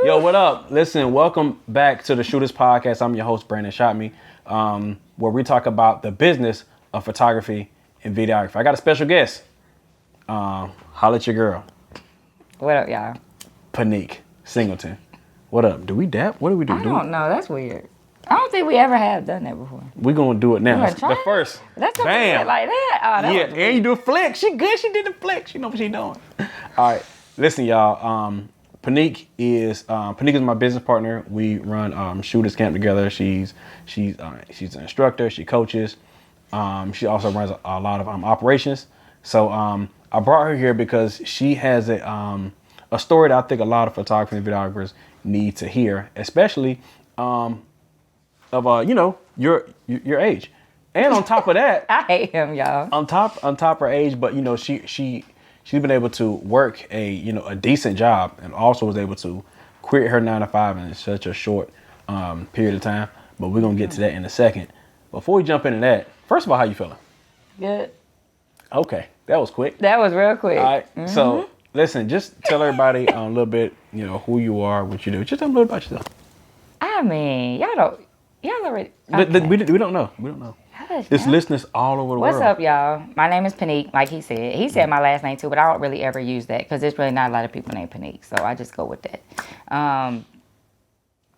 Yo, what up? Listen, welcome back to the Shooters Podcast. I'm your host, Brandon Shotme, where we talk about the business of photography and videography. I got a special guest. Holla at your girl. What up, y'all? Pinique, Singleton. What up? Do we dap? What do we do? I don't know. That's weird. I don't think we ever have done that before. We're going to do it now. The first. That's something Bam. like that. Oh, that Yeah, was and you do a flex. She good. She did the flex. She know what she doing. All right. Listen, y'all. Pinique is my business partner. We run shooters camp together. She's an instructor. She coaches. She also runs a lot of operations. So I brought her here because she has a story that I think a lot of photographers and videographers need to hear, especially of your age. And on top of that, I hate him, y'all. On top of her age, but she's been able to work a decent job and also was able to quit her 9-to-5 in such a short period of time. But we're gonna get to that in a second. Before we jump into that, first of all, how you feeling? Good. Okay, that was quick. That was real quick. All right, so listen, just tell everybody a little bit, who you are, what you do. Just tell them a little about yourself. I mean, y'all already. But Okay. we don't know. We don't know. There's listeners all over the world. What's up, y'all? My name is Pinique, like he said. He said my last name too, but I don't really ever use that because there's really not a lot of people named Pinique, so I just go with that.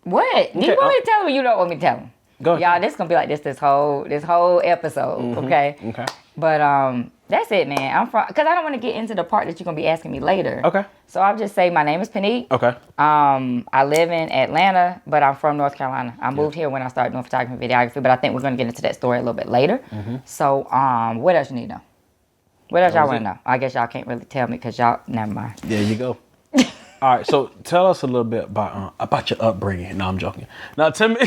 What? Okay, Do you want me to tell him or you don't want me to tell him? Go ahead. Y'all, this is gonna be like this whole episode, okay? Okay. But that's it, man. Because I don't want to get into the part that you're gonna be asking me later. Okay. So I'll just say my name is Pinique. Okay. I live in Atlanta, but I'm from North Carolina. I moved here when I started doing photography and videography, but I think we're gonna get into that story a little bit later. So what else you need to know? What else y'all want to know? I guess y'all can't really tell me because y'all never mind. There you go. All right, so tell us a little bit about your upbringing. No, I'm joking. Now tell me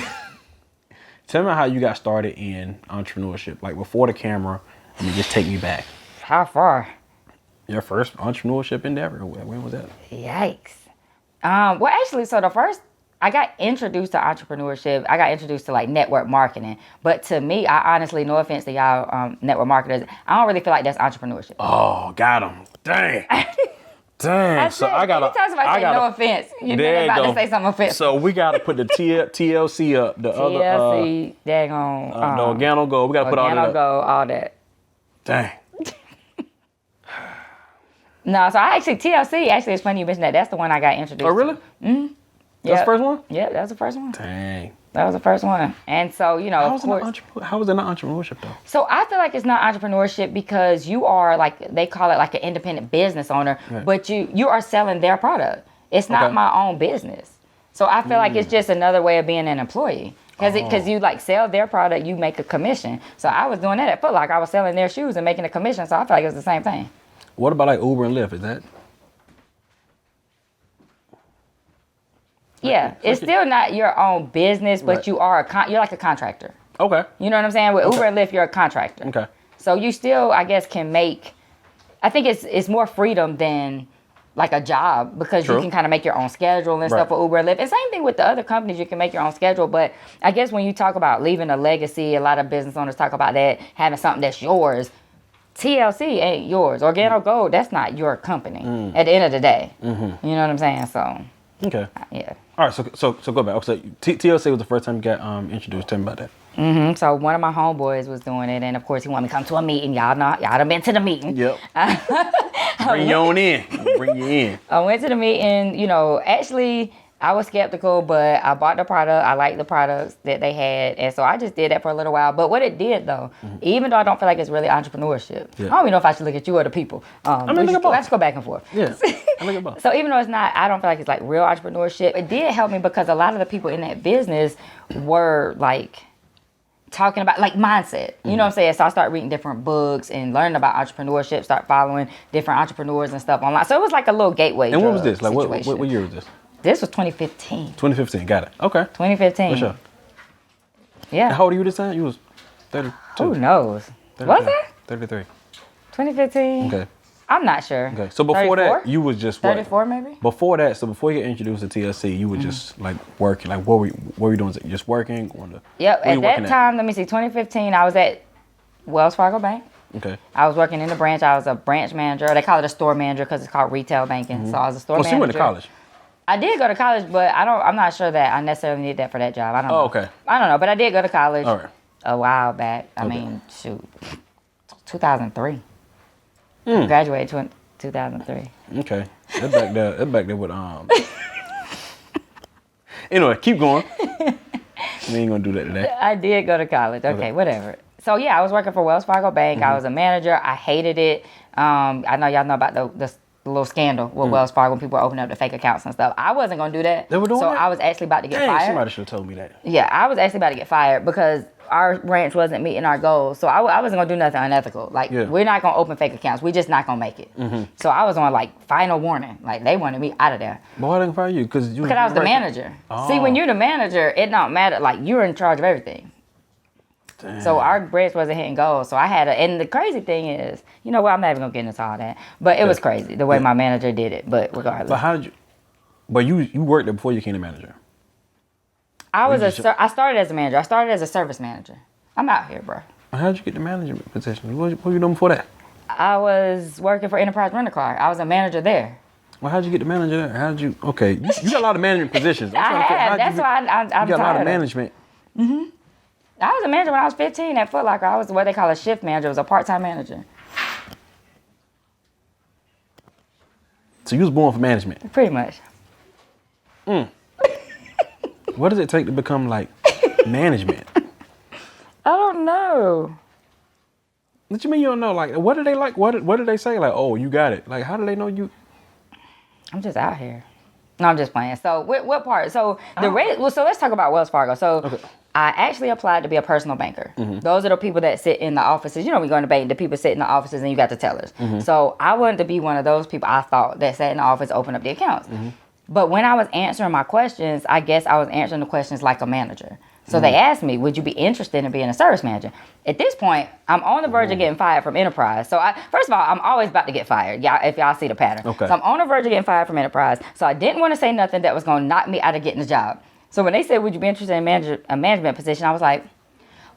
how you got started in entrepreneurship, like before the camera. I mean, just take me back. How far? Your first entrepreneurship endeavor. When was that? Yikes. Well, actually, so the first, I got introduced to entrepreneurship. I got introduced to like network marketing. But to me, I honestly, no offense to y'all network marketers, I don't really feel like that's entrepreneurship. Oh, got him. Dang. Dang. So I got anytime somebody say no offense, you're about to say something offensive. So we got to put the TLC up. The TLC, daggone. The Organo Gold. We got to put all that up. Gold, all that. Dang. No, so TLC, actually, it's funny you mentioned that. That's the one I got introduced to. Oh, really? Mm-hmm. That's the first one? Yeah, that was the first one. Dang. That was the first one. And so, how was it not entrepreneurship, though? So I feel like it's not entrepreneurship because you are like, they call it like an independent business owner, right. But you are selling their product. It's not my own business. So I feel like it's just another way of being an employee. Because you like sell their product, you make a commission. So I was doing that at Foot Locker. I was selling their shoes and making a commission. So I feel like it was the same thing. What about like Uber and Lyft? Is that? Yeah, it's still not your own business, but you are you're like a contractor. Okay. You know what I'm saying? With Uber and Lyft, you're a contractor. Okay. So you still, I guess, can make. I think it's more freedom than like a job because you can kind of make your own schedule and stuff for Uber and Lyft. And same thing with the other companies, you can make your own schedule. But I guess when you talk about leaving a legacy, a lot of business owners talk about that, having something that's yours. TLC ain't yours. Organo Gold, that's not your company at the end of the day. You know what I'm saying? So. Okay. Yeah. All right, so go back. So TLC was the first time you got introduced. Tell me about that. So one of my homeboys was doing it, and of course he wanted me to come to a meeting. Y'all done been to the meeting. Yep. Bring you on in. Bring you in. I went to the meeting. Actually I was skeptical, but I bought the product. I liked the products that they had, and so I just did that for a little while. But what it did, though, even though I don't feel like it's really entrepreneurship, I don't even know if I should look at you or the people. Let's go back and forth. Yeah, I look at both. So even though it's not, I don't feel like it's like real entrepreneurship. It did help me because a lot of the people in that business were like talking about like mindset. You know what I'm saying? So I started reading different books and learning about entrepreneurship, start following different entrepreneurs and stuff online. So it was like a little gateway. And what was this? Like what year was this? This was 2015. 2015, got it. Okay. 2015. For sure. Yeah. And how old were you this time? You was 32. Who knows? 33. Was it? 33. 2015? Okay. I'm not sure. Okay. So before 34? That, you was just what? 34 maybe? Before that, so before you get introduced to TLC, you were just like working. Like what were you doing? Just working? Yep. At that time, let me see, 2015, I was at Wells Fargo Bank. Okay. I was working in the branch. I was a branch manager. They call it a store manager because it's called retail banking. So I was a store manager. So you went to college? I did go to college, but I'm not sure that I necessarily need that for that job. I don't know. Oh, okay. I don't know, but I did go to college All right. a while back. I mean, shoot, 2003. Graduated in 2003. Okay. That's back there. That's back there with Anyway, keep going. We ain't gonna do that today. I did go to college. Okay, whatever. So yeah, I was working for Wells Fargo Bank. I was a manager. I hated it. I know y'all know about the little scandal with Wells Fargo when people were opening up the fake accounts and stuff. I wasn't gonna do that. They were doing that? I was actually about to get fired. Somebody should have told me that. Yeah, I was actually about to get fired because our branch wasn't meeting our goals. So I wasn't gonna do nothing unethical. Like we're not gonna open fake accounts. We're just not gonna make it. So I was on like final warning. Like they wanted me out of there. But why didn't fire you? Because I was the manager. Oh. See, when you're the manager, it don't matter. Like you're in charge of everything. Damn. So our branch wasn't hitting goals. So I had and the crazy thing is, you know what, I'm not even gonna get into all that. But it was crazy the way my manager did it. But regardless. But how did you? But you worked there before you became a manager. I started as a manager. I started as a service manager. I'm out here, bro. How did you get the management position? What were you doing before that? I was working for Enterprise Rent a Car. I was a manager there. Well, how'd you get the manager there? How'd you? Okay, you got a lot of management positions. I have. That's why I'm You got a lot of tired management. I was a manager when I was 15 at Foot Locker. I was what they call a shift manager. I was a part-time manager. So you was born for management. Pretty much. What does it take to become like management? I don't know. What you mean you don't know? Like, what do they like? What do they say? Like, oh, you got it. Like, how do they know you? I'm just out here. No, I'm just playing. So what part? So so let's talk about Wells Fargo. So I actually applied to be a personal banker. Those are the people that sit in the offices. You know, we go in the bank, the people sit in the offices and you got the tellers. So I wanted to be one of those people, I thought, that sat in the office, open up the accounts. But when I was answering my questions, I guess I was answering the questions like a manager. So they asked me, would you be interested in being a service manager? At this point, I'm on the verge of getting fired from Enterprise. So first of all, I'm always about to get fired. If y'all see the pattern. Okay. So I'm on the verge of getting fired from Enterprise. So I didn't want to say nothing that was going to knock me out of getting the job. So when they said, would you be interested in a management position? I was like,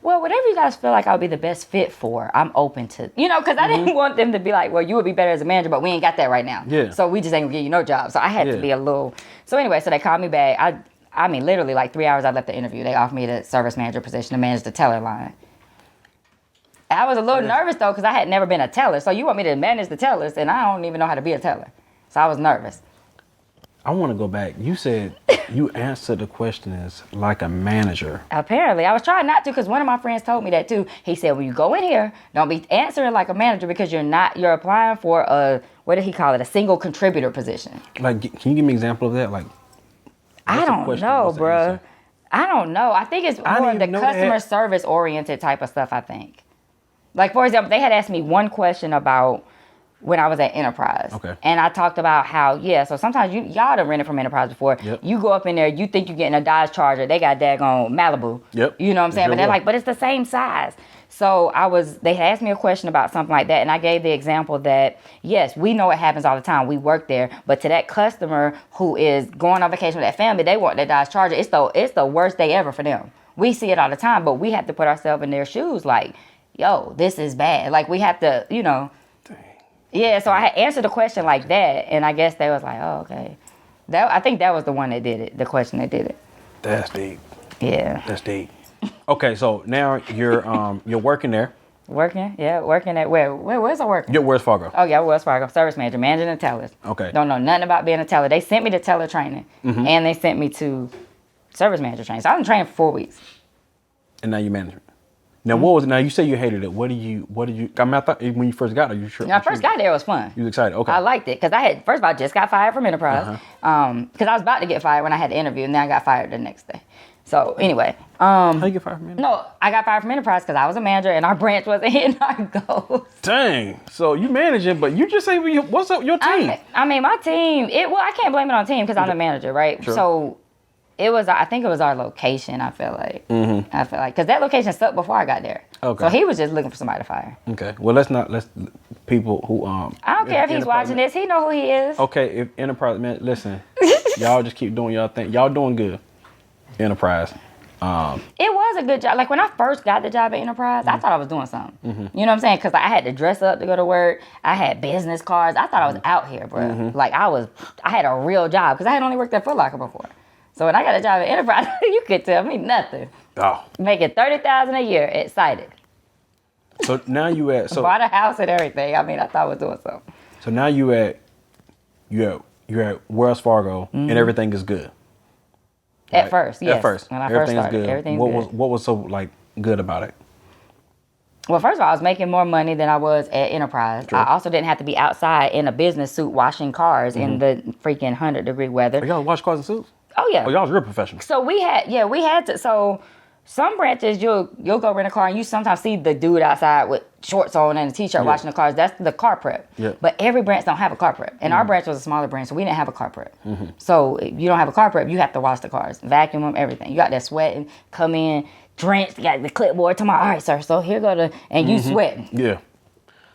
well, whatever you guys feel like I would be the best fit for, I'm open to, because I didn't want them to be like, well, you would be better as a manager, but we ain't got that right now. Yeah. So we just ain't gonna give you no job. So I had to be a little, so anyway, so they called me back. I mean, literally like 3 hours I left the interview. They offered me the service manager position to manage the teller line. I was a little nervous though, because I had never been a teller. So you want me to manage the tellers, and I don't even know how to be a teller. So I was nervous. I want to go back. You said you answered the questions like a manager. Apparently. I was trying not to, because one of my friends told me that too. He said, when you go in here, don't be answering like a manager, because you're applying for a, what did he call it? A single contributor position. Like, can you give me an example of that? Like, I don't know, bro. I don't know. I think it's more the customer service oriented type of stuff, I think. Like, for example, they had asked me one question about when I was at Enterprise. Okay. And I talked about how, so sometimes y'all done rented from Enterprise before. Yep. You go up in there, you think you're getting a Dodge Charger. They got daggone Malibu. Yep. You know what I'm saying? But they're like, but it's the same size. So they had asked me a question about something like that. And I gave the example that, yes, we know it happens all the time. We work there. But to that customer who is going on vacation with that family, they want that Dodge Charger. It's the worst day ever for them. We see it all the time, but we have to put ourselves in their shoes like, yo, this is bad. Like, we have to, Dang. Yeah, so I had answered the question like that, and I guess they was like, oh, okay. I think that was the one that did it, the question that did it. That's deep. Yeah. That's deep. Okay, so now you're working there. Working at where's I working? You're at Wells Fargo. Oh yeah, Wells Fargo, service manager, managing the tellers. Okay. Don't know nothing about being a teller. They sent me to teller training, and they sent me to service manager training. So I was training for 4 weeks. And now you're management. Now, what was it? Now, you say you hated it. What did you, I mean, I thought when you first got there, you sure? When I first got there, it was fun. You was excited, okay. I liked it, because first of all, I just got fired from Enterprise. Because I was about to get fired when I had the interview, and then I got fired the next day. So, anyway. How you get fired from Enterprise? No, I got fired from Enterprise because I was a manager, and our branch wasn't hitting our goals. Dang. So, you managing, but you just say, what's up your team? I mean, my team, I can't blame it on the team, because I'm the manager, right? Sure. So, I think it was our location, I feel like. Because that location sucked before I got there. Okay. So he was just looking for somebody to fire. Okay. Well, let's people who I don't care if he's watching this. He know who he is. Okay. If Enterprise, man, listen, y'all just keep doing y'all thing. Y'all doing good. Enterprise. It was a good job. Like when I first got the job at Enterprise, I thought I was doing something. You know what I'm saying? Because I had to dress up to go to work. I had business cards. I thought I was out here, bro. Like I had a real job because I had only worked at Foot Locker before. So when I got a job at Enterprise, you could tell me nothing. Oh. Making $30,000 a year, excited. So now you at bought a house and everything. I mean, I thought I was doing something. So now you're at Wells Fargo and everything is good. At first, yes. At first, when I everything first is good. everything's What was so like good about it? Well, first of all, I was making more money than I was at Enterprise. True. I also didn't have to be outside in a business suit washing cars in the freaking 100-degree weather. Y'all wash cars in suits? Oh yeah. Oh, y'all was real professional. So we had to. So some branches you'll go rent a car and you sometimes see the dude outside with shorts on and a t-shirt washing the cars. That's the car prep. Yeah. But every branch don't have a car prep. And our branch was a smaller branch, so we didn't have a car prep. So if you don't have a car prep, you have to wash the cars, vacuum them, everything. You got that sweating, come in, drenched, got the clipboard tomorrow. All right, sir. So here go and you sweating. Yeah.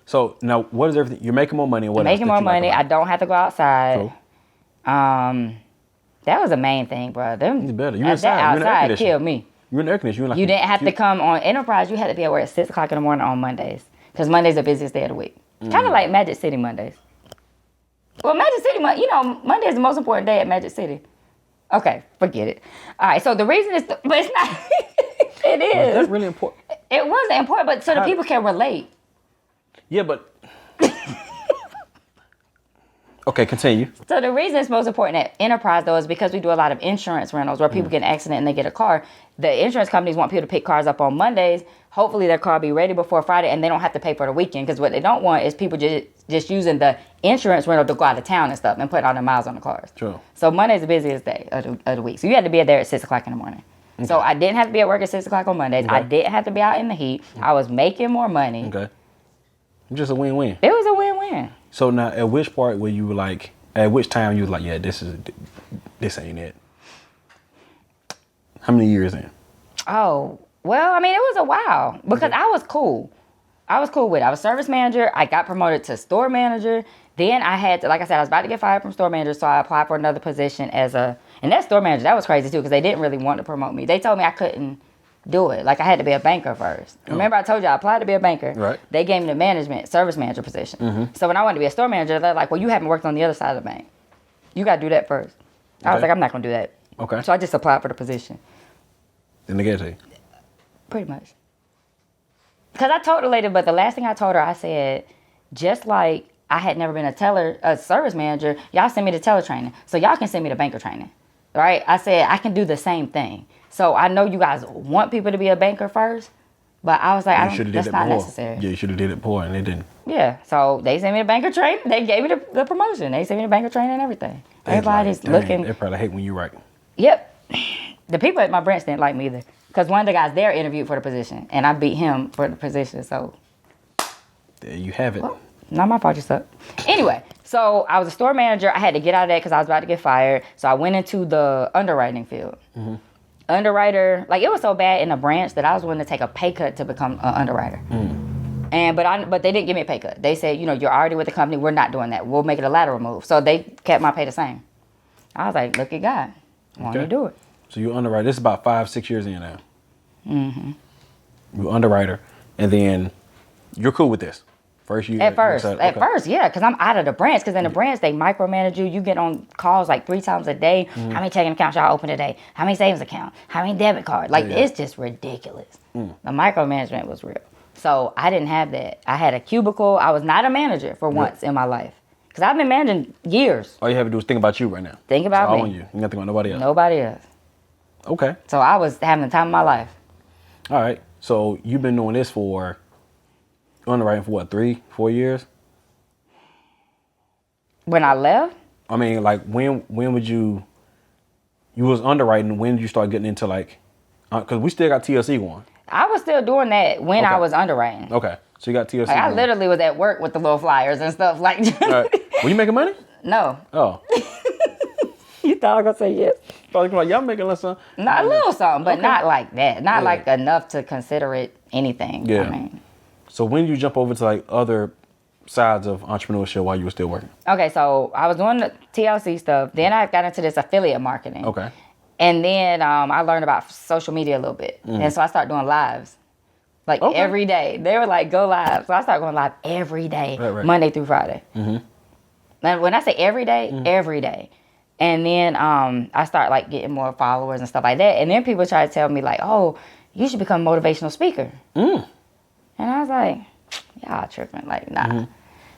So now what is everything? You're making more money. What Making more money. I don't have to go outside. Cool. That was the main thing, bro. It's better. You that inside. You in the air outside conditioning. killed me. You're in the air conditioning. You didn't have to come on Enterprise. You had to be at work at 6 o'clock in the morning on Mondays. Because Monday's the busiest day of the week. Kind of like Magic City Mondays. Well, Magic City, Monday is the most important day at Magic City. Okay, forget it. All right, so the reason is, but it's not. It is. That's really important. It wasn't important, but so the people can relate. Yeah, but. Okay, continue. So the reason it's most important at Enterprise, though, is because we do a lot of insurance rentals where people get in an accident and they get a car. The insurance companies want people to pick cars up on Mondays. Hopefully their car will be ready before Friday and they don't have to pay for the weekend, because what they don't want is people just using the insurance rental to go out of town and stuff and put all their miles on the cars. True. So Monday's the busiest day of the week. So you had to be there at 6 o'clock in the morning. Okay. So I didn't have to be at work at 6 o'clock on Mondays. Okay. I didn't have to be out in the heat. I was making more money. Okay. Just a win-win. It was a win-win. So now at which part were you like, at which time you was like, yeah, this ain't it? How many years in? Oh, well, I mean, it was a while because I was cool. I was cool with it. I was service manager. I got promoted to store manager. Then I had to, like I said, I was about to get fired from store manager, so I applied for another position and that store manager, that was crazy too, because they didn't really want to promote me. They told me I couldn't do it. Like I had to be a banker first. Oh. Remember I told you I applied to be a banker. Right. They gave me the service manager position. So when I wanted to be a store manager, they're like, well, you haven't worked on the other side of the bank. You got to do that first. I was like, I'm not going to do that. Okay. So I just applied for the position. Then they gave it to you? Pretty much. Because I told the lady, but the last thing I told her, I said, just like I had never been a service manager, y'all send me to teller training. So y'all can send me to banker training. Right? I said, I can do the same thing. So I know you guys want people to be a banker first, but I was like, that's not necessary. Yeah, you should have did it before, and they didn't. Yeah, so they sent me to banker training. They gave me the promotion. They sent me to banker training and everything. Everybody's looking. They probably hate when you right. Yep. The people at my branch didn't like me either, because one of the guys there interviewed for the position, and I beat him for the position. So there you have it. Well, not my fault, you suck. Anyway, so I was a store manager. I had to get out of that because I was about to get fired. So I went into the underwriting field. Underwriter, like it was so bad in the branch that I was willing to take a pay cut to become an underwriter. But they didn't give me a pay cut. They said, you're already with the company. We're not doing that. We'll make it a lateral move. So they kept my pay the same. I was like, look at God. I want to do it. So you underwriter. This is about 5-6 years in now. You're underwriter, and then you're cool with this. At first, yeah, because I'm out of the branch. Because in the branch, they micromanage you. You get on calls like 3 times a day. How many checking accounts y'all open today? How many savings accounts? How many debit cards? It's just ridiculous. The micromanagement was real. So I didn't have that. I had a cubicle. I was not a manager for once in my life. Because I've been managing years. All you have to do is think about you right now. Think about me. All on you. You got to think about nobody else. Nobody else. Okay. So I was having the time of my life. All right. So you've been doing this for underwriting for what, 3-4 years? When I left? I mean, like when would you was underwriting, when did you start getting into because we still got TLC going. I was still doing that when I was underwriting. Okay. So you got TLC I literally was at work with the little flyers and stuff like that. All right. Were you making money? No. Oh. You thought I was going to say yes. I was like, y'all making less something? Not a little something, but not like that. Not like enough to consider it anything. Yeah. I mean. So when did you jump over to other sides of entrepreneurship while you were still working? Okay, so I was doing the TLC stuff. Then I got into this affiliate marketing. Okay. And then I learned about social media a little bit. And so I started doing lives. Like every day. They were like, go live. So I started going live every day, Monday through Friday. And when I say every day, every day. And then I started like getting more followers and stuff like that. And then people try to tell me like, oh, you should become a motivational speaker. And I was like, y'all tripping. Like, nah.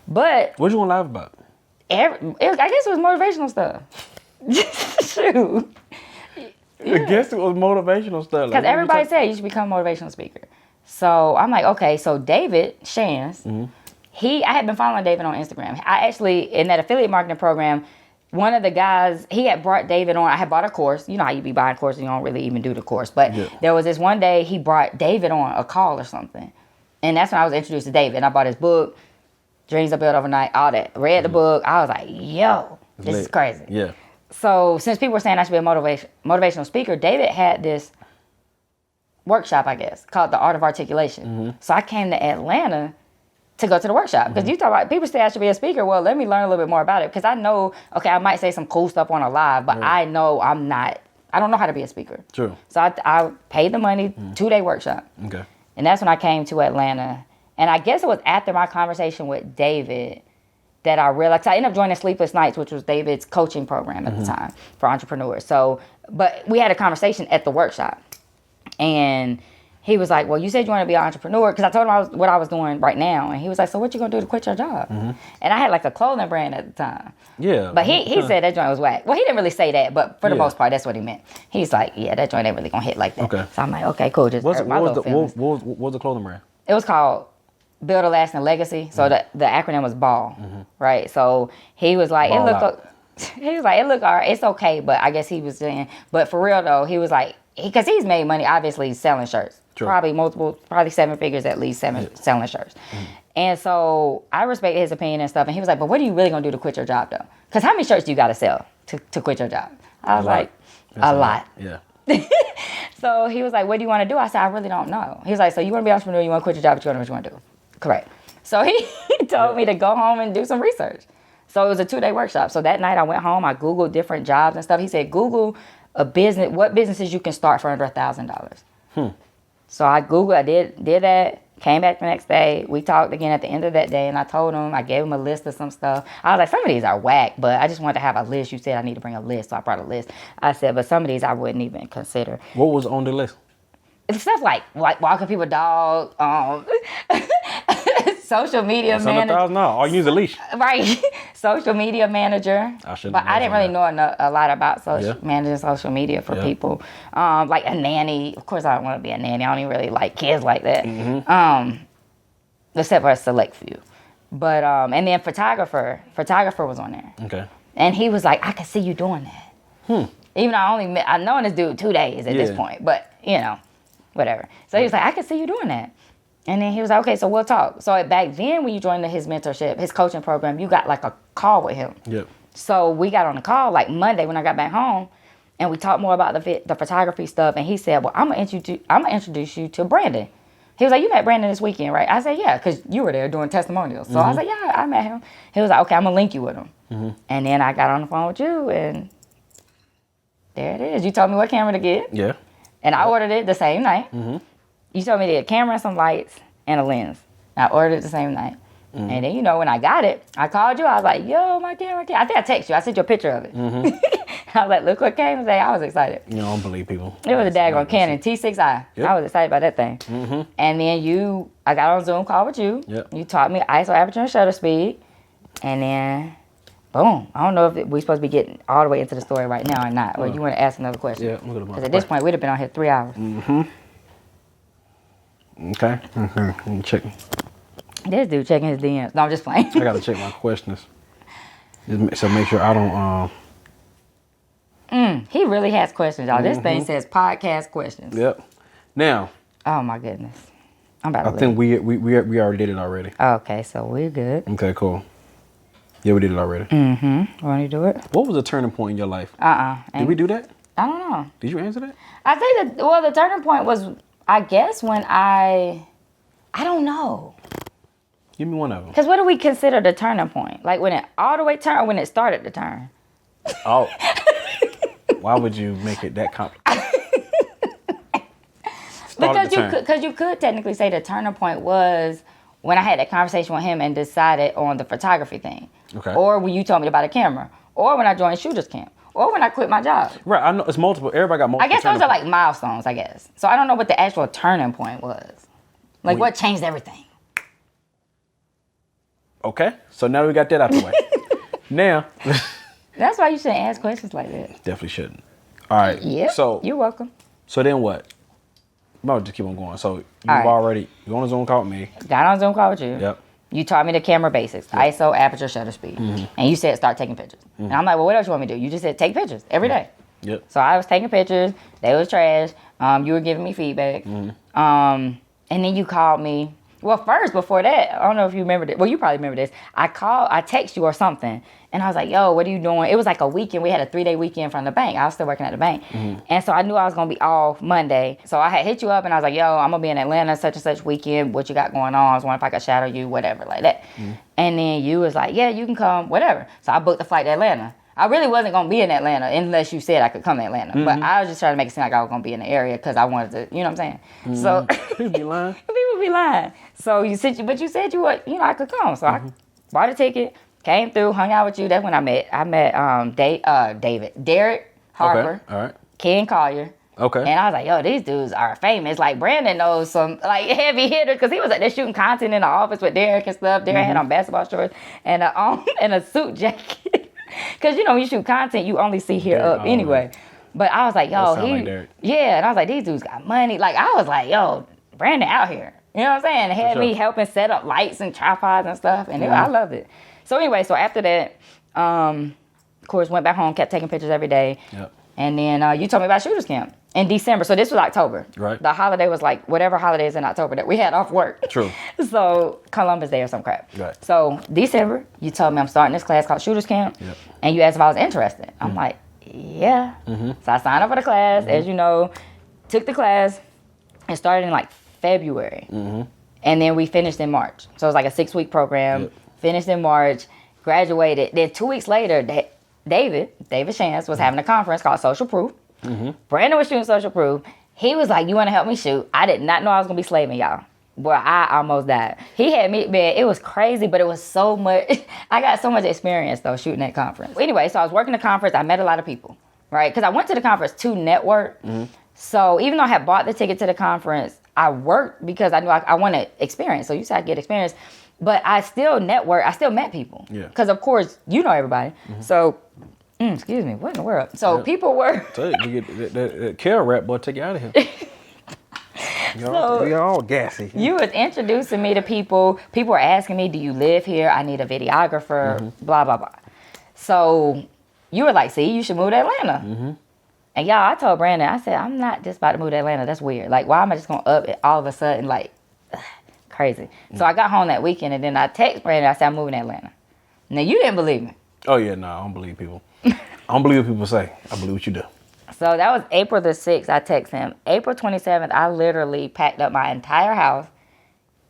But. What you want live about? I guess it was motivational stuff. Shoot. I guess it was motivational stuff. Because everybody said you should become a motivational speaker. So I'm like, okay, so David Shans, I had been following David on Instagram. I actually, in that affiliate marketing program, one of the guys, he had brought David on. I had bought a course. You know how you be buying courses, you don't really even do the course. But there was this one day he brought David on a call or something. And that's when I was introduced to David. And I bought his book, Dreams Are Built Overnight, all that. Read the book. I was like, yo, this is crazy. Yeah. So since people were saying I should be a motivational speaker, David had this workshop, I guess, called The Art of Articulation. So I came to Atlanta to go to the workshop. Because you talk about, people say I should be a speaker. Well, let me learn a little bit more about it. Because I know, okay, I might say some cool stuff on a live, but I know I don't know how to be a speaker. True. So I paid the money, 2-day workshop. Okay. And that's when I came to Atlanta. And I guess it was after my conversation with David that I realized, I ended up joining Sleepless Nights, which was David's coaching program at the time for entrepreneurs. So, but we had a conversation at the workshop. And he was like, well, you said you want to be an entrepreneur. Because I told him what I was doing right now. And he was like, so what you going to do to quit your job? And I had like a clothing brand at the time. Yeah. But he said that joint was whack. Well, he didn't really say that, but for the most part, that's what he meant. He's like, yeah, that joint ain't really going to hit like that. Okay. So I'm like, okay, cool. Just what was the clothing brand? It was called Build a Lasting Legacy. So the acronym was BALL, right? So he was like, it looked all right. It's okay, but I guess he was saying, but for real though, he was like, because he's made money, obviously, selling shirts. True. Probably 7 figures at least, selling shirts. And so I respected his opinion and stuff. And he was like, but what are you really going to do to quit your job though? Because how many shirts do you got to sell to quit your job? I was like, a lot. Yeah. So he was like, what do you want to do? I said, I really don't know. He was like, so you want to be an entrepreneur, you want to quit your job, but you don't know what you want to do. Correct. So he told me to go home and do some research. So it was a 2-day workshop. So that night I went home, I Googled different jobs and stuff. He said, Google what businesses you can start for under $1,000. So I Googled, I did that, came back the next day. We talked again at the end of that day, and I told him, I gave him a list of some stuff. I was like, some of these are whack, but I just wanted to have a list. You said I need to bring a list, so I brought a list. I said, but some of these I wouldn't even consider. What was on the list? It's stuff like walking people dog, social media manager. No, I'll use a leash. Right. Social media manager. I didn't really know a lot about managing social media for people. Like a nanny. Of course, I don't want to be a nanny. I don't even really like kids like that. Except for a select few. But, and then photographer was on there. Okay. And he was like, I can see you doing that. Even though I've known this dude 2 days at this point. But, whatever. So he was like, I can see you doing that. And then he was like, okay, so we'll talk. So back then when you joined his mentorship, his coaching program, you got like a call with him. Yep. So we got on the call like Monday when I got back home, and we talked more about the photography stuff. And he said, well, I'm gonna introduce you to Brandon. He was like, you met Brandon this weekend, right? I said, yeah, because you were there doing testimonials. So I was like, yeah, I met him. He was like, okay, I'm gonna link you with him. And then I got on the phone with you, and there it is. You told me what camera to get. Yeah. And I ordered it the same night. You told me to get a camera, some lights, and a lens. I ordered it the same night. And then, when I got it, I called you. I was like, yo, my camera came. I think I texted you. I sent you a picture of it. I was like, look what came today. I was excited. You don't believe people. It was a daggone Canon T6i. Yep. I was excited about that thing. And then I got on a Zoom call with you. Yep. You taught me ISO aperture and shutter speed. And then, boom. I don't know if we're supposed to be getting all the way into the story right now or not. Or you want to ask another question? Yeah, because at this point, we'd have been on here 3 hours. Okay. Let me check. This dude checking his DMs. No, I'm just playing. I gotta check my questions. So make sure I don't. He really has questions, y'all. This thing says podcast questions. Yep. Now. Oh my goodness. I'm about to. I think we already did it already. Okay, so we're good. Okay, cool. Yeah, we did it already. Want to do it? What was the turning point in your life? Did we do that? I don't know. Did you answer that? I think the turning point was, I guess, when I don't know. Give me one of them. Because what do we consider the turning point? Like when it all the way turned or when it started to turn? Oh. Why would you make it that complicated? Because you could technically say the turning point was when I had that conversation with him and decided on the photography thing. Okay. Or when you told me to buy the camera. Or when I joined Shooters Camp. Or when I quit my job. Right, I know it's multiple. Everybody got multiple. I guess those are like milestones, I guess. So I don't know what the actual turning point was. Like what changed everything? Okay, so now we got that out the way. Now. That's why you shouldn't ask questions like that. Definitely shouldn't. All right. Yeah. So you're welcome. So then what? No, just keep on going. So you on a Zoom call with me. Got on a Zoom call with you. Yep. You taught me the camera basics, ISO, aperture, shutter speed. And you said start taking pictures. And I'm like, well, what else you want me to do? You just said take pictures every day. Yep. So I was taking pictures. They was trash. You were giving me feedback. And then you called me. Well, first, before that, I don't know if you remember this. Well, you probably remember this. I text you or something. And I was like, yo, what are you doing? It was like a weekend. We had a 3-day weekend from the bank. I was still working at the bank. And so I knew I was going to be off Monday. So I had hit you up and I was like, yo, I'm going to be in Atlanta such and such weekend. What you got going on? I was wondering if I could shadow you, whatever, like that. And then you was like, yeah, you can come, whatever. So I booked the flight to Atlanta. I really wasn't going to be in Atlanta unless you said I could come to Atlanta. But I was just trying to make it seem like I was going to be in the area because I wanted to, you know what I'm saying? So People be lying. People be lying. So you said I could come. So I bought a ticket, came through, hung out with you. That's when I met Derek Harper, Okay. All right. Ken Collier. Okay. And I was like, yo, these dudes are famous. Like, Brandon knows some, like, heavy hitters, because he was like, they're shooting content in the office with Derek and stuff. Derek had on basketball shorts and a suit jacket. Because, when you shoot content, you only see here up anyway. Right. But I was like, yo, yeah. And I was like, these dudes got money. Like, I was like, yo, Brandon out here. You know what I'm saying? They had me helping set up lights and tripods and stuff. And I loved it. So anyway, after that, of course, went back home, kept taking pictures every day. Yep. And then you told me about Shooters Camp in December. So this was October. Right. The holiday was like whatever holidays in October that we had off work. True. So Columbus Day or some crap. Right. So December, you told me I'm starting this class called Shooters Camp. Yep. And you asked if I was interested. I'm like, yeah. So I signed up for the class, as you know, took the class, and started in like February. And then we finished in March. So it was like a 6-week program. Yep. Finished in March, graduated. Then 2 weeks later, David Shantz was having a conference called Social Proof. Brandon was shooting Social Proof. He was like, you want to help me shoot? I did not know I was going to be slaving y'all. Boy, I almost died. He had me, man, it was crazy, but it was so much. I got so much experience, though, shooting that conference. Anyway, so I was working the conference. I met a lot of people, right? Because I went to the conference to network. So even though I had bought the ticket to the conference, I worked because I knew I wanted experience. So you said I'd get experience. But I still network. I still met people. Yeah. Because, of course, you know everybody. So, excuse me, what in the world? So people were... Tell you get that Carol rap, boy, take you out of here. You're all gassy. You was introducing me to people. People were asking me, do you live here? I need a videographer, blah, blah, blah. So you were like, see, you should move to Atlanta. And y'all, I told Brandon, I said, I'm not just about to move to Atlanta. That's weird. Like, why am I just going to up it all of a sudden? Like, crazy. So I got home that weekend, and then I text Brandon. I said, I'm moving to Atlanta. Now, you didn't believe me. Oh, yeah, no, I don't believe people. I don't believe what people say. I believe what you do. So that was April the 6th. I text him. April 27th, I literally packed up my entire house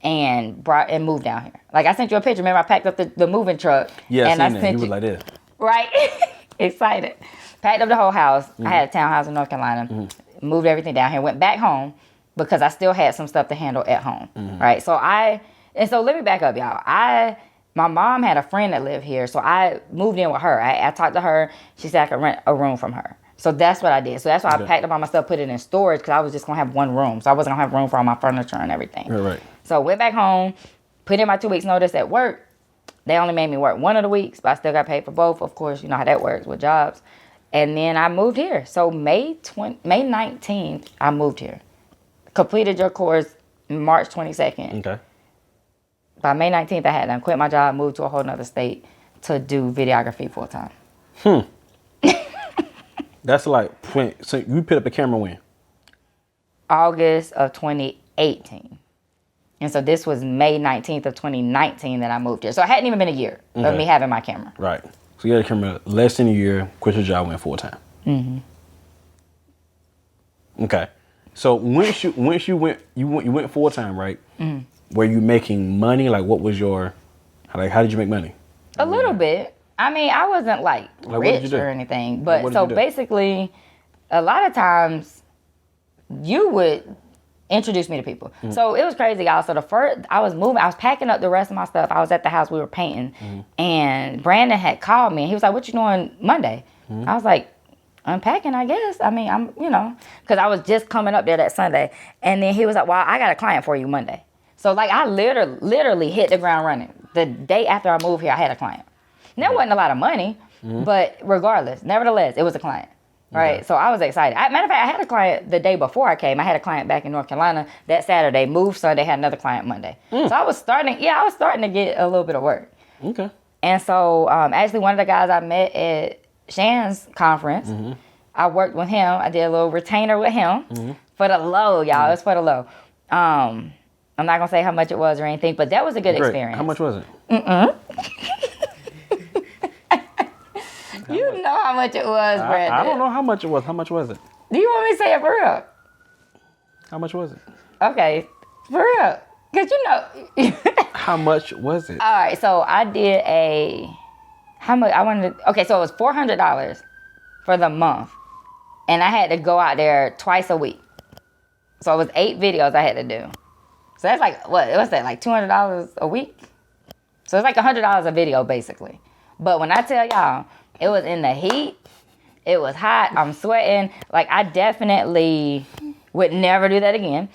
and moved down here. Like, I sent you a picture. Remember, I packed up the moving truck. Yeah, and I seen that. You was like this. Right? Excited. Packed up the whole house. I had a townhouse in North Carolina. Moved everything down here. Went back home because I still had some stuff to handle at home. Right? So let me back up, y'all. My mom had a friend that lived here, so I moved in with her. I talked to her. She said I could rent a room from her. So that's what I did. So that's why I packed up all my stuff, put it in storage, because I was just going to have one room. So I wasn't going to have room for all my furniture and everything. Right. So went back home, put in my 2 weeks notice at work. They only made me work one of the weeks, but I still got paid for both. Of course, you know how that works with jobs. And then I moved here. So May 19th, I moved here. Completed your course March 22nd. Okay. By May 19th, I had done quit my job, moved to a whole nother state to do videography full time. That's like, so you picked up the camera when? August of 2018. And so this was May 19th of 2019 that I moved here. So it hadn't even been a year of me having my camera. Right. So you had a camera less than a year, quit your job, went full time. Okay. So once you went full time, right? Were you making money? Like, what was your, how did you make money? A little bit. I mean, I wasn't like rich or anything, but so basically, a lot of times you would introduce me to people. So it was crazy, y'all. So I was packing up the rest of my stuff. I was at the house, we were painting, and Brandon had called me and he was like, "What you doing Monday?" I was like, "Unpacking, I guess. I mean, I'm, because I was just coming up there that Sunday." And then he was like, "Well, I got a client for you Monday." So like I literally hit the ground running. The day after I moved here, I had a client. And there wasn't a lot of money, but nevertheless, it was a client. Right. Okay. So I was excited. Matter of fact, I had a client the day before I came. I had a client back in North Carolina that Saturday, moved Sunday, had another client Monday. So I was starting to get a little bit of work. Okay. And so actually one of the guys I met at Shan's conference, I worked with him. I did a little retainer with him for the low, y'all. It was for the low. I'm not going to say how much it was or anything, but that was a good experience. How much was it? You know how much it was, Brandon. I don't know how much it was. How much was it? Do you want me to say it for real? How much was it? Okay, for real. Because How much was it? All right, so I did okay, so it was $400 for the month. And I had to go out there twice a week. So it was 8 videos I had to do. So that's like, what's that, like $200 a week? So it's like $100 a video, basically. But when I tell y'all, it was in the heat. It was hot. I'm sweating. Like, I definitely would never do that again.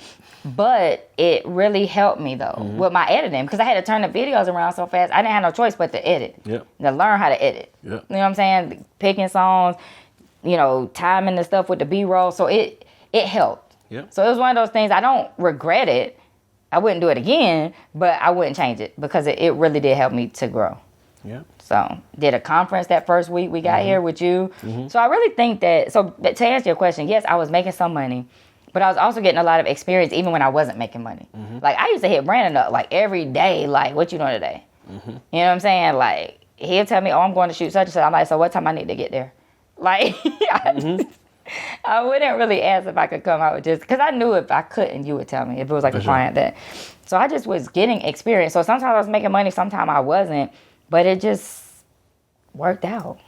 But it really helped me, though, with my editing. Because I had to turn the videos around so fast. I didn't have no choice but to edit. Yep. To learn how to edit. Yep. You know what I'm saying? Picking songs, timing the stuff with the B-roll. So it helped. Yep. So it was one of those things. I don't regret it. I wouldn't do it again, but I wouldn't change it because it really did help me to grow. Yeah. So did a conference that first week we got here with you. So I really think that, to answer your question, yes, I was making some money, but I was also getting a lot of experience even when I wasn't making money. Like I used to hit Brandon up like every day, like, what you doing today? You know what I'm saying? Like he'll tell me, oh, I'm going to shoot such and such. I'm like, so what time I need to get there? Like I wouldn't really ask if I could come out with just, because I knew if I couldn't, you would tell me if it was like a client that. So I just was getting experience. So sometimes I was making money, sometimes I wasn't. But it just worked out.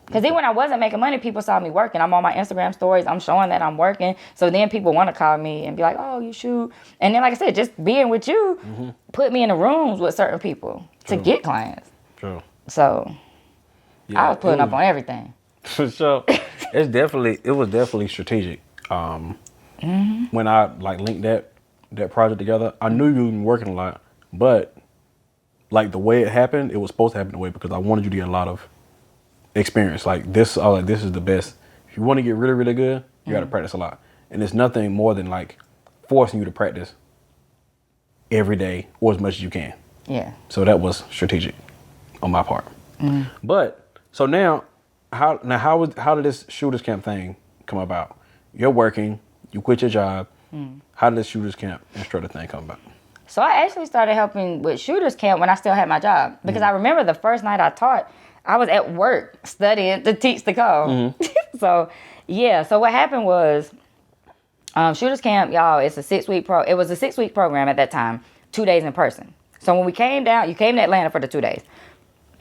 Because then when I wasn't making money, people saw me working. I'm on my Instagram stories. I'm showing that I'm working. So then people want to call me and be like, oh, you shoot. And then, like I said, just being with you put me in the rooms with certain people to get clients. True. So I was putting up on everything. For sure. It was definitely strategic. When I linked that project together, I knew you were working a lot, but like the way it happened, it was supposed to happen the way because I wanted you to get a lot of experience. Like this, I was like, this is the best. If you want to get really, really good, you got to practice a lot. And it's nothing more than like forcing you to practice every day or as much as you can. Yeah. So that was strategic on my part. But so now how did this shooters camp thing come about? You're working, you quit your job. How did this shooters camp instructor thing come about? So I actually started helping with shooters camp when I still had my job. Because I remember the first night I taught, I was at work studying to teach the code. So what happened was shooters camp, y'all, it's a 6-week it was a 6-week program at that time, 2 days in person. So when we came down, you came to Atlanta for the 2 days.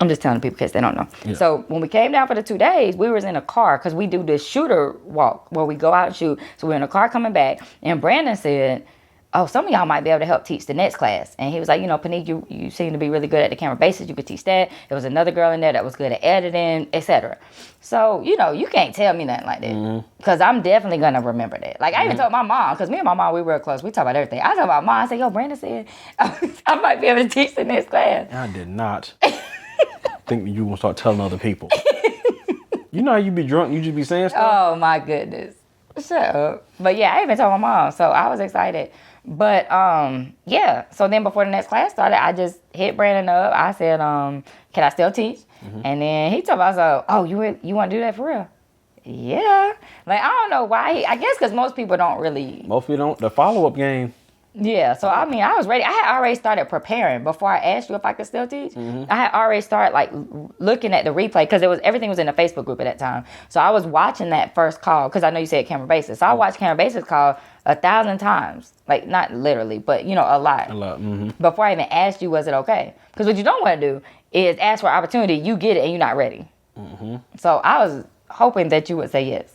I'm just telling people because they don't know. Yeah. So when we came down for the 2 days, we was in a car because we do this shooter walk where we go out and shoot. So we're in a car coming back, and Brandon said, oh, some of y'all might be able to help teach the next class. And he was like, Pinique, you seem to be really good at the camera basics. You could teach that. There was another girl in there that was good at editing, etc. So, you can't tell me nothing like that. Because I'm definitely going to remember that. Like, I even told my mom, because me and my mom, we were close. We talk about everything. I told my mom, I said, yo, Brandon said, I might be able to teach the next class. I did not think you were going to start telling other people. You know how you be drunk and you just be saying stuff? Oh, my goodness. Shut up. But yeah, I even told my mom. So I was excited. But so then before the next class started, I just hit Brandon up. I said, can I still teach? And then he told me, oh, you want to do that for real? Yeah. Like, I don't know why. I guess because most people don't really. Most people don't. The follow-up game. Yeah. So, I mean, I was ready. I had already started preparing before I asked you if I could still teach. I had already started, like, looking at the replay because everything was in the Facebook group at that time. So, I was watching that first call because I know you said camera basis. So, I watched camera basis call 1,000 times. Like, not literally, but, a lot. A lot. Before I even asked you, was it okay? Because what you don't want to do is ask for opportunity, you get it and you're not ready. Mm-hmm. So I was hoping that you would say yes.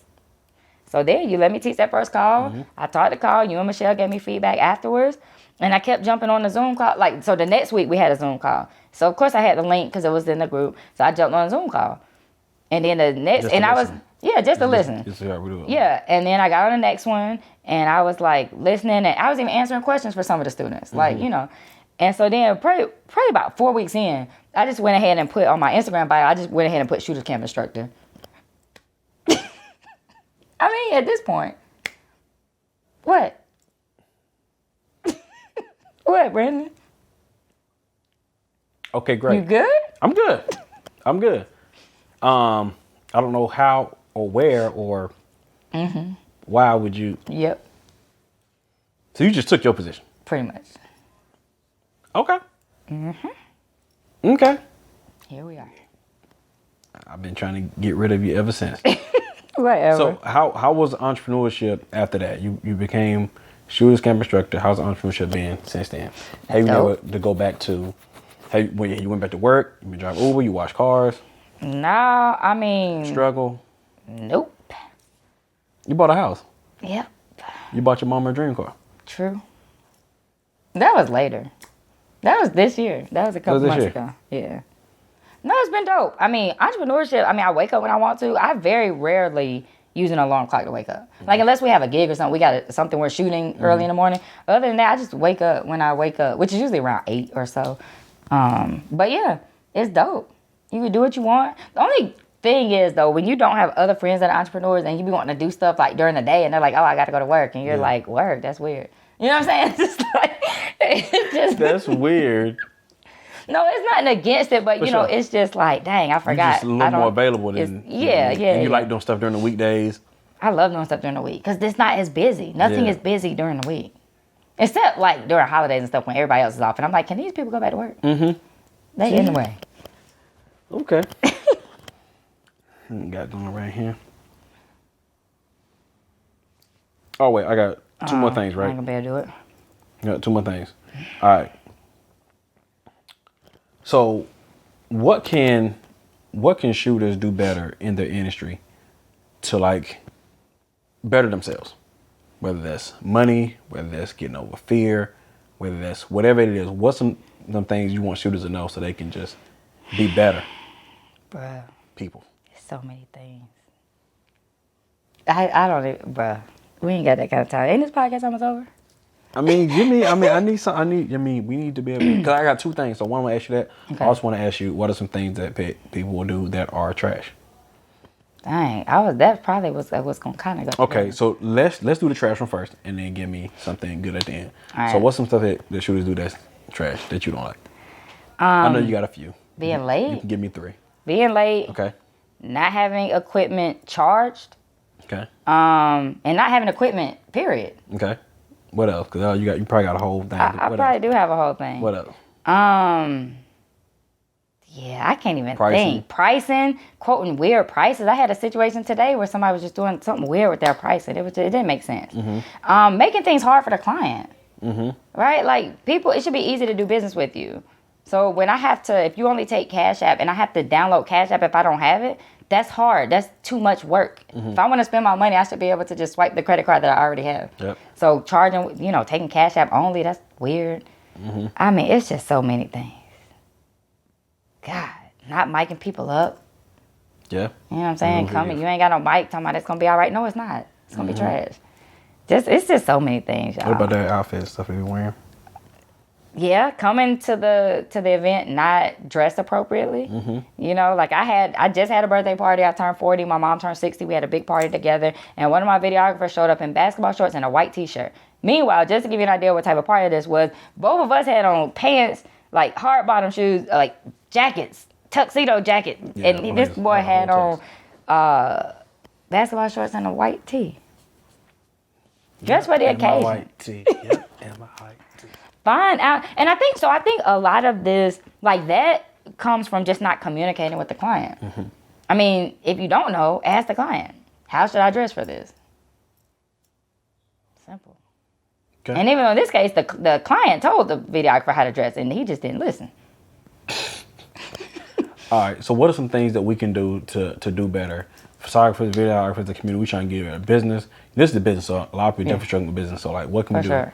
So then you let me teach that first call. Mm-hmm. I taught the call. You and Michelle gave me feedback afterwards. And I kept jumping on the Zoom call. Like, so the next week we had a Zoom call. So of course I had the link because it was in the group. So I jumped on a Zoom call. And then the next, just and I was, just to listen. Just to do it. Yeah. And then I got on the next one and I was like listening, and I was even answering questions for some of the students. Mm-hmm. Like, you know. And so then probably about 4 weeks in, I just went ahead and put on my Instagram bio, I just went ahead and put Shooters Camp Instructor. I mean, at this point. What? What, Brandon? Okay, great. You good? I'm good. I'm good. I don't know how or where or why would you. Yep. So you just took your position? Pretty much. Okay. Okay. Here we are. I've been trying to get rid of you ever since. Whatever. So how was entrepreneurship after that? You became Shooters Camp Instructor. How's entrepreneurship been since then? Have you been able to go back to, when you went back to work, you been driving Uber, you wash cars? No, I mean. Struggle? Nope. You bought a house? Yep. You bought your mama a dream car? True. That was later. That was this year. That was a couple months ago. Yeah. No, it's been dope. I mean, entrepreneurship, I wake up when I want to. I very rarely use an alarm clock to wake up. Like, unless we have a gig or something, we got something we're shooting early in the morning. Other than that, I just wake up when I wake up, which is usually around 8 or so. But yeah, it's dope. You can do what you want. The only thing is, though, when you don't have other friends that are entrepreneurs and you be wanting to do stuff like during the day and they're like, oh, I got to go to work. And you're like, work? That's weird. You know what I'm saying? It's just that's weird. No, it's nothing against it, but you know, it's just like, dang, I forgot. You're just a little more available than And you like doing stuff during the weekdays. I love doing stuff during the week because it's not as busy. Nothing is busy during the week, except like during holidays and stuff when everybody else is off. And I'm like, can these people go back to work? They in the way. Okay. Got going right here. Oh wait, I got two more things, right? I ain't gonna be able to do it. I got two more things. All right. So, what can shooters do better in their industry to like better themselves? Whether that's money, whether that's getting over fear, whether that's whatever it is. What's some things you want shooters to know so they can just be better? Bruh. People. So many things. I don't even, bruh. We ain't got that kind of time. Ain't this podcast almost over? I mean, we need to be able to, because I got two things. So one, I want to ask you that. Okay. I also want to ask you, what are some things that people will do that are trash? Dang, that probably was going to kind of go. Okay, so let's do the trash one first, and then give me something good at the end. Right. So what's some stuff that shooters do that's trash that you don't like? I know you got a few. Being late. You can give me 3. Being late. Okay. Not having equipment charged. Okay. And not having equipment, period. Okay. What else? Because you probably got a whole thing. I probably do have a whole thing. What else? Yeah, I can't even think. Pricing, quoting weird prices. I had a situation today where somebody was just doing something weird with their pricing. It didn't make sense. Making things hard for the client. Right? Like, people, it should be easy to do business with you. So when I have to, if you only take Cash App and I have to download Cash App if I don't have it, that's hard. That's too much work. If I want to spend my money, I should be able to just swipe the credit card that I already have. Yep. So charging, taking Cash App only, that's weird. I mean, it's just so many things. God, not miking people up. Yeah. You know what I'm saying? You ain't got no mic talking about it's going to be all right. No, it's not. It's going to be trash. It's just so many things, y'all. What about that outfit stuff you're wearing? Yeah, coming to the event not dressed appropriately. Like I just had a birthday party. I turned 40. My mom turned 60. We had a big party together. And one of my videographers showed up in basketball shorts and a white t-shirt. Meanwhile, just to give you an idea what type of party this was, both of us had on pants, like hard bottom shoes, like jackets, tuxedo jacket. Yeah, and this boy had on basketball shorts and a white tee. Just for the occasion. My white tee. Yep, and my white tee. Find out. And I think a lot of this, like that, comes from just not communicating with the client. I mean, if you don't know, ask the client, how should I dress for this? Simple. Okay. And even in this case, the client told the videographer how to dress, and he just didn't listen. All right. So what are some things that we can do to do better? Photographers, videographers, the community, we trying to get a business. This is the business, so a lot of people definitely struggling with business. So like, what can we do Well,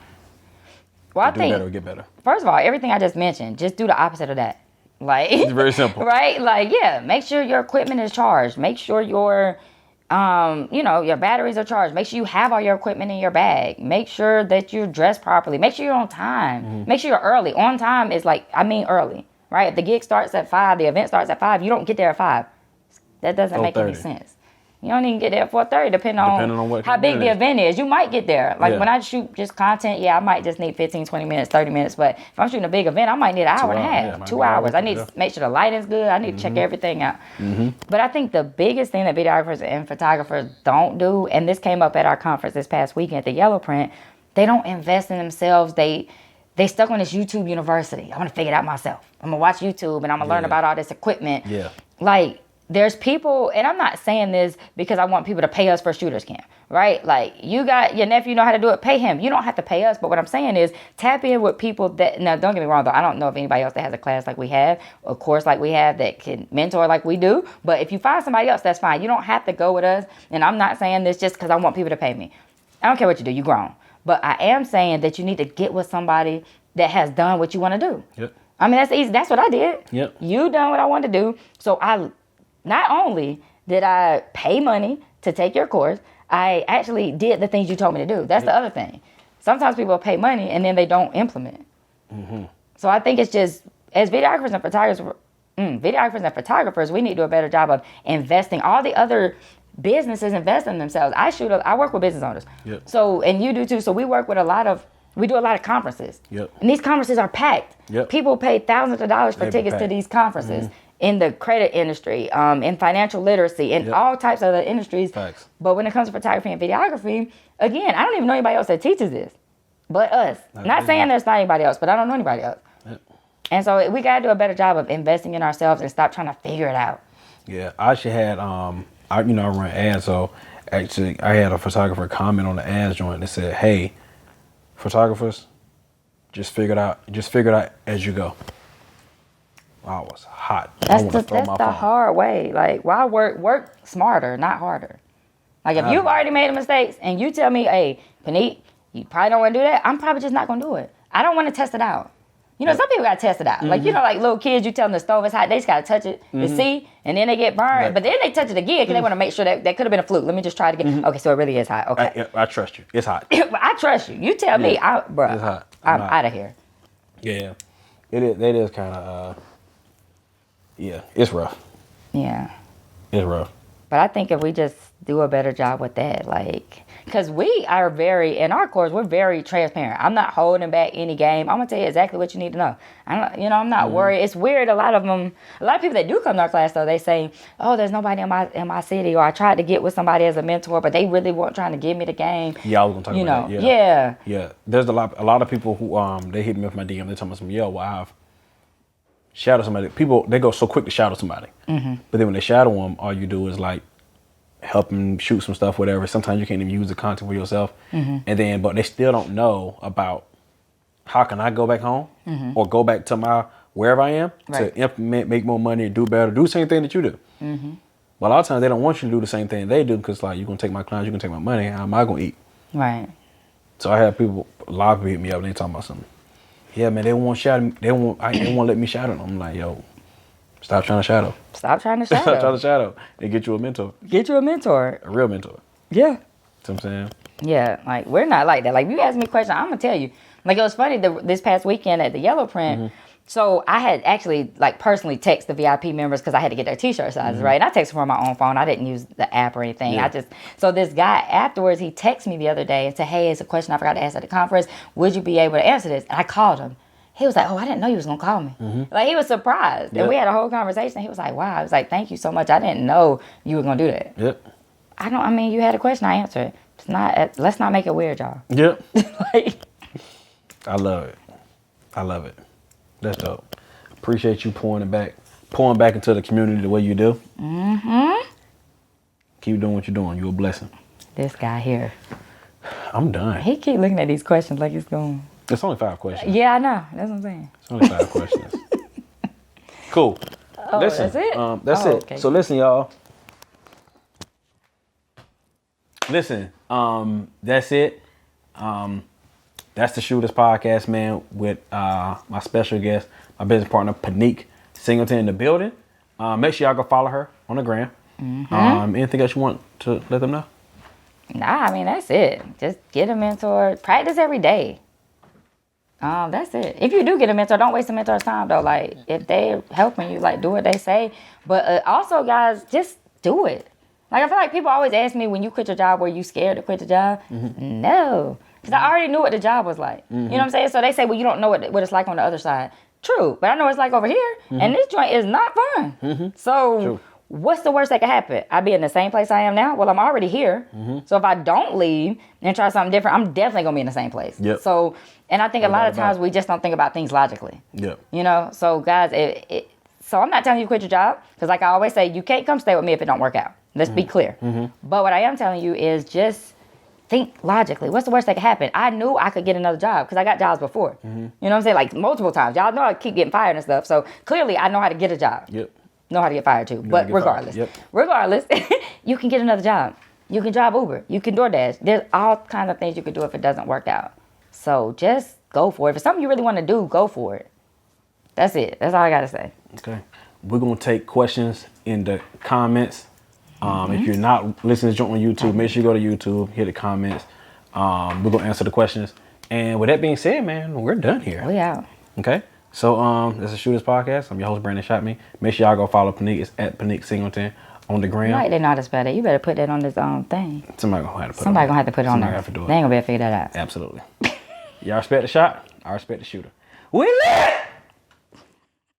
to I do think better or get better? first of all, everything I just mentioned, just do the opposite of that. Like It's very simple, right? Like make sure your equipment is charged. Make sure your your batteries are charged. Make sure you have all your equipment in your bag. Make sure that you're dressed properly. Make sure you're on time. Make sure you're early. On time is early, right? If the gig starts at 5, the event starts at 5, you don't get there at 5. That doesn't make any sense. You don't even get there at 4:30, depending on how big the event is. You might get there. Like when I shoot just content, I might just need 15, 20 minutes, 30 minutes. But if I'm shooting a big event, I might need an hour and a half, 2 hours. I need to make sure the lighting's good. I need to check everything out. But I think the biggest thing that videographers and photographers don't do, and this came up at our conference this past weekend at the Yellow Print, they don't invest in themselves. They stuck on this YouTube university. I want to figure it out myself. I'm going to watch YouTube and I'm going to learn about all this equipment. Yeah. Like, there's people, and I'm not saying this because I want people to pay us for shooters camp, right? Like, you got your nephew know how to do it, pay him. You don't have to pay us, but what I'm saying is tap in with people that, now don't get me wrong though, I don't know if anybody else that has a class like we have, a course like we have that can mentor like we do, but if you find somebody else, that's fine. You don't have to go with us, and I'm not saying this just because I want people to pay me. I don't care what you do, you grown. But I am saying that you need to get with somebody that has done what you want to do. Yep. I mean, that's easy. That's what I did. Yep. You done what I wanted to do, so not only did I pay money to take your course, I actually did the things you told me to do. That's the other thing. Sometimes people pay money and then they don't implement. So I think it's just, as videographers and photographers, we need to do a better job of investing. All the other businesses invest in themselves. I work with business owners. Yep. So, and you do too. So we work with we do a lot of conferences. Yep. And these conferences are packed. Yep. People pay thousands of dollars for tickets to these conferences. In the credit industry, in financial literacy, in all types of other industries. Facts. But when it comes to photography and videography, again, I don't even know anybody else that teaches this, but us. Not saying there's not anybody else, but I don't know anybody else. Yep. And so we got to do a better job of investing in ourselves and stop trying to figure it out. Yeah, I actually had, I run ads, so actually I had a photographer comment on the ads joint that said, hey, photographers, just figure it out as you go. I was hot. That's the hard way. Like, why work smarter, not harder? Like, if you've already made a mistake and you tell me, hey, Pinique, you probably don't want to do that, I'm probably just not going to do it. I don't want to test it out. Some people got to test it out. Like, like little kids, you tell them the stove is hot, they just got to touch it to see, and then they get burned. Right. But then they touch it again because they want to make sure that could have been a fluke. Let me just try it again. Okay, so it really is hot. Okay. I trust you. It's hot. I trust you. You tell me. It's hot. I'm out of here. Yeah. It is kind of... Yeah, it's rough. Yeah. It's rough. But I think if we just do a better job with that, like, because we are in our course, we're very transparent. I'm not holding back any game. I'm going to tell you exactly what you need to know. I'm not worried. It's weird. A lot of people that do come to our class, though, they say, oh, there's nobody in my city, or I tried to get with somebody as a mentor, but they really weren't trying to give me the game. Yeah, I was going to talk about that. Yeah. Yeah. There's a lot of people who, they hit me with my DM. They tell me, I've shadow somebody. People, they go so quick to shadow somebody. But then when they shadow them, all you do is like help them shoot some stuff, whatever. Sometimes you can't even use the content for yourself. But they still don't know about how can I go back home or go back to wherever I am to implement, make more money, do better, do the same thing that you do. But a lot of times they don't want you to do the same thing they do because like, you're going to take my clients, you're going to take my money. How am I going to eat? Right. So I have a lot of people hit me up and they talking about something. Yeah, man, they won't shadow. They won't let me shadow them. I'm like, yo, stop trying to shadow. Stop trying to shadow. Stop trying to shadow and get you a mentor. Get you a mentor. A real mentor. Yeah. You know what I'm saying? Yeah, like, we're not like that. Like, if you ask me a question, I'm going to tell you. Like, it was funny, this past weekend at the Yellow Print, so I had actually, like, personally text the VIP members because I had to get their t-shirt sizes, right? And I texted from my own phone. I didn't use the app or anything. Yeah. So this guy, afterwards, he texted me the other day and said, hey, it's a question I forgot to ask at the conference. Would you be able to answer this? And I called him. He was like, oh, I didn't know you was going to call me. Like, he was surprised. Yep. And we had a whole conversation. He was like, wow. I was like, thank you so much. I didn't know you were going to do that. Yep. You had a question, I answered it. It's not, let's not make it weird, y'all. Yep. Like, I love it. That's dope. Appreciate you pouring back into the community the way you do. Keep doing what you're doing. You're a blessing. This guy here. I'm done. He keep looking at these questions like it's going. It's only 5 questions. Yeah, I know. That's what I'm saying. It's only 5 questions. Cool. listen, that's it? That's it. Okay. So listen, y'all. Listen, that's it. That's the Shooters Podcast, man, with my special guest, my business partner, Pinique Singleton in the building. Make sure y'all go follow her on the gram. Anything else you want to let them know? Nah, I mean, that's it. Just get a mentor. Practice every day. That's it. If you do get a mentor, don't waste a mentor's time, though. Like, if they're helping you, like, do what they say. But also, guys, just do it. Like, I feel like people always ask me, when you quit your job, were you scared to quit the job? No. Because I already knew what the job was like. You know what I'm saying? So they say, well, you don't know what it's like on the other side. True. But I know what it's like over here. And this joint is not fun. So... True. What's the worst that could happen? I'd be in the same place I am now. Well, I'm already here. So if I don't leave and try something different, I'm definitely going to be in the same place. Yep. So, and I think a lot of times we just don't think about things logically. Yep. You know? So guys, so I'm not telling you to quit your job. Because like I always say, you can't come stay with me if it don't work out. Let's be clear. But what I am telling you is just think logically. What's the worst that could happen? I knew I could get another job because I got jobs before. You know what I'm saying? Like multiple times. Y'all know I keep getting fired and stuff. So clearly I know how to get a job. Yep. Know how to get fired too. But regardless, regardless, you can get another job. You can drive Uber. You can DoorDash. There's all kinds of things you can do if it doesn't work out. So just go for it. If it's something you really want to do, go for it. That's it. That's all I got to say. Okay. We're going to take questions in the comments. If you're not listening to Joint on YouTube, make sure you go to YouTube, hit the comments. We're going to answer the questions. And with that being said, man, we're done here. We out. Okay. So this is Shooters Podcast. I'm your host, Brandon Shotme. Make sure y'all go follow Pinique. It's at Pinique Singleton on the gram. Right, they know how to spell that. You better put that on this thing. Somebody gonna have to put Somebody gonna have to put it on there. Have to do it. They ain't gonna be able to figure that out. Absolutely. Y'all respect the shot. I respect the shooter. We lit!